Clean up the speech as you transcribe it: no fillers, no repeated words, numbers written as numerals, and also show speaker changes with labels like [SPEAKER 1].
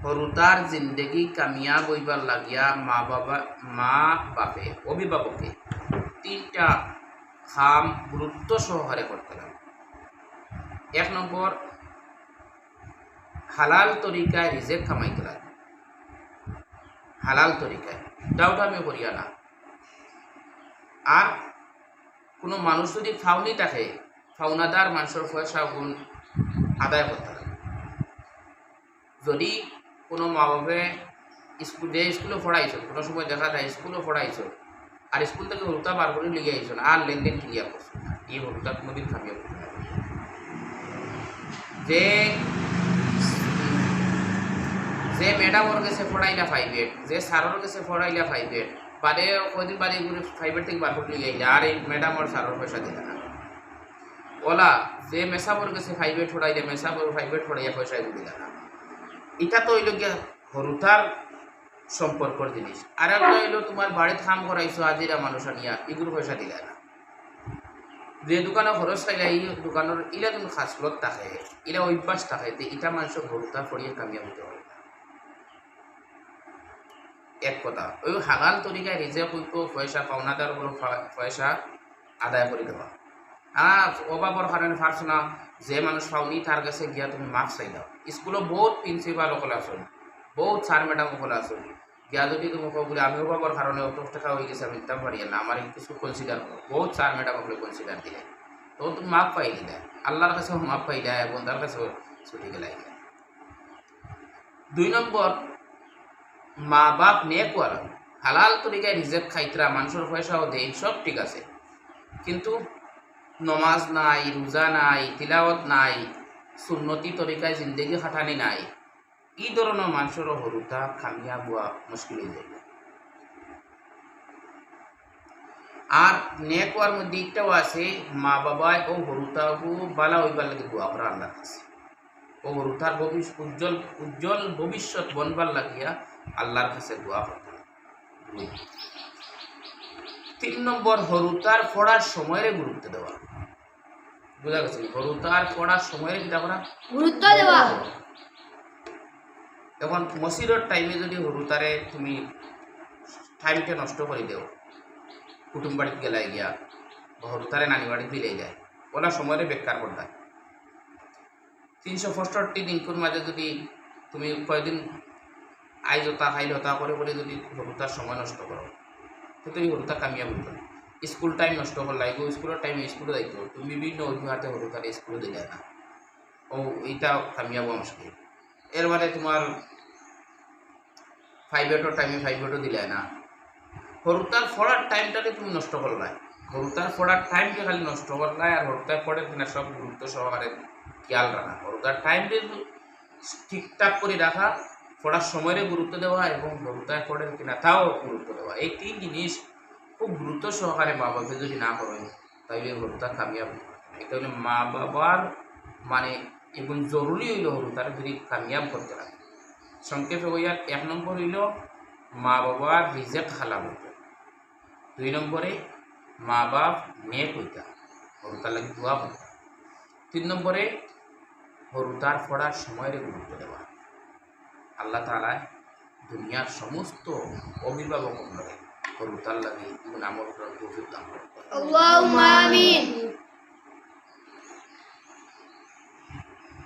[SPEAKER 1] হরুতার জিন্দগি কামিয়াব হইবার লাগিয়া মা বাপে অভিভাবকে তিনটা খাম গুরুত্ব সহকারে করতে লাগে। 1 নম্বর, হালাল তরিকায় রিজেক কামাইতে লাগে। হালাল তরিকায় ডাউটা আমি করিয়া না। আর কোনো মানুষ যদি ফাউনি থাকে, ফাউনাদার মানুষের পয়সা গুণ আদায় করতে লাগে। যদি কোনো মা বাপে স্কুলে পড়াইছ, কোনো সময় দেখা যায় স্কুলও পড়াইছ আর স্কুল থেকে হরুতা বার করে লিগে আইছ আর লেনদেন ক্লিয়ার করছো, এই হরুতা কোনোদিন কামিয়াব করতে লাগে। যে ম্যাডাম ওর কাছে পড়াইলা 5 যে স্যারের কাছে পড়াইলা 5 বাদে কদিন বাদে 5 থেকে বার করে লিগে আইলা আর এই ম্যাডাম ওর স্যারের পয়সা দিলা না। ওলা যে মেসাবর কাছে 5 পড়াইলে মেসাবর 5 পড়াইয়া পয়সা দিলা না। এটা তো হইল গিয়া হরুতার সম্পর্কর জিনিস। আর একটা হইল তোমার বাড়িতে কাম করাইছো আজিরা মানুষ আনিয়া, এগুলো পয়সা দিলা না। যে দোকানে খরচ খাইলা এই দোকানের ইলা তুমি খাসলত থাকে, ইলা অভ্যাস থাকে, এটা মানুষের হরুতা পড়িয়ে কামিয়াব হতে হয়। এক কথা, ওই হালাল তরিকায় রিজেক হইতো পয়সা পাওনাদার পয়সা আদায় করে দেওয়া। অভাবর কারণে পারছ না, যে মানুষ পাওনি তার কাছে গিয়া তুমি মাফ চাই দাও। স্কুলে বহুত প্রিন্সিপাল সকলে আসুন, বহুত স্যার ম্যাডাম সকলে আসুন, গিয়া যদি তুমি বলে আমি অভাবর কারণে অত টাকা হয়ে গেছে আমি দিতে পারি না, আমার কিছু কনসিডার করো, বহুত স্যার ম্যাডাম সকলে কনসিডার দিলে তো তুমি মাফ পাই দিলে, আল্লাহর কাছেও মাফ পাই দেয় এবং তার কাছেও ছুটি গেলাই। 2 নম্বর, মা বাপ নেকওয়ালা হালাল তরিকায় রিজেক খাইতরা মানুষের পয়সাও দেয়, সব ঠিক আছে, কিন্তু নমাজ নাই, রোজা নাই, তিলাওয়াত নাই, সুন্নতি তরিকায় জিন্দগি খাটানি নাই, এই ধরনের মানুষেরও হরুতা কামিয়াব হওয়া মুশকিল হয়ে যায়। আর নেকওয়ার মধ্যে একটাও আছে, মা বাবায় ও হরুতাবু বালা হইবার লাগে দোয়া করা আল্লাহর কাছে, ও হরুতার উজ্জ্বল ভবিষ্যৎ বনবার লাগিয়া আল্লাহর কাছে দোয়া করতে হবে। 3 নম্বর, হরুতার পড়ার সময়ের গুরুত্ব দেওয়া। বুঝা গেছে? হরুতার পড়ার সময়ের কিটা করা
[SPEAKER 2] গুরুত্ব দেওয়া।
[SPEAKER 1] এখন মসজিদের টাইমে যদি হরুতারে তুমি টাইমটা নষ্ট করে দেও, কুটুম বাড়িতে গেলাই গিয়া বা হরুতারে নানি বাড়িতে দিলেই যায়, ওলা সময়ের বেকার করতে। 365 দিনকুর মাঝে যদি তুমি কয়েকদিন আইজতা খাইলতা করে করে যদি হরুতার সময় নষ্ট করো, তো তুমি হরুতা কামিয়াব হইত না। স্কুল টাইম নষ্ট করলাই, স্কুলের টাইমে স্কুলে যাইতো, তুমি বিভিন্ন অজুহাতে হরুতারে স্কুলে দিলে না, ও এইটা কামিয়াব মুশকিল। এর মানে তোমার 5 টাইমে 5 দিলে না, হরুতার পড়ার টাইমটাকে তুমি নষ্ট করলাই, হরুতার পড়ার টাইমকে খালি নষ্ট করলাই। আর হরুতার পড়ে কিনা সব গুরুত্ব সহকারে খেয়াল রাখা, হরুতার টাইমকে ঠিকঠাক করে রাখা, পড়ার সময়ের গুরুত্ব দেওয়া এবং হরুতায় পড়ে কিনা তাও গুরুত্ব দেওয়া। এই 3 জিনিস খুব গুরুত্ব সহকারে মা বাবা যদি না করেন তাইলে হরুতা কামিয়াব। এটা হলো মা বাবার মানে এবং জরুরি হইল হরুতার যদি কামিয়াব করতে লাগে। সংক্ষেপে হইয়া 1 নম্বর হইল মা বাবার রিজেক হালাল হইতে, 2 নম্বরে মা বাপ নেক হইতা, হরুতার লাগে দোয়া করতা, 3 নম্বরে হরুতার পড়ার সময়ের গুরুত্ব দেওয়া। আল্লাহ তাআলা দুনিয়ার সমস্ত অভিভাবক হরুতার লাগে আমল করার তৌফিক দান করেন।
[SPEAKER 2] আল্লাহুম্মা আমিন।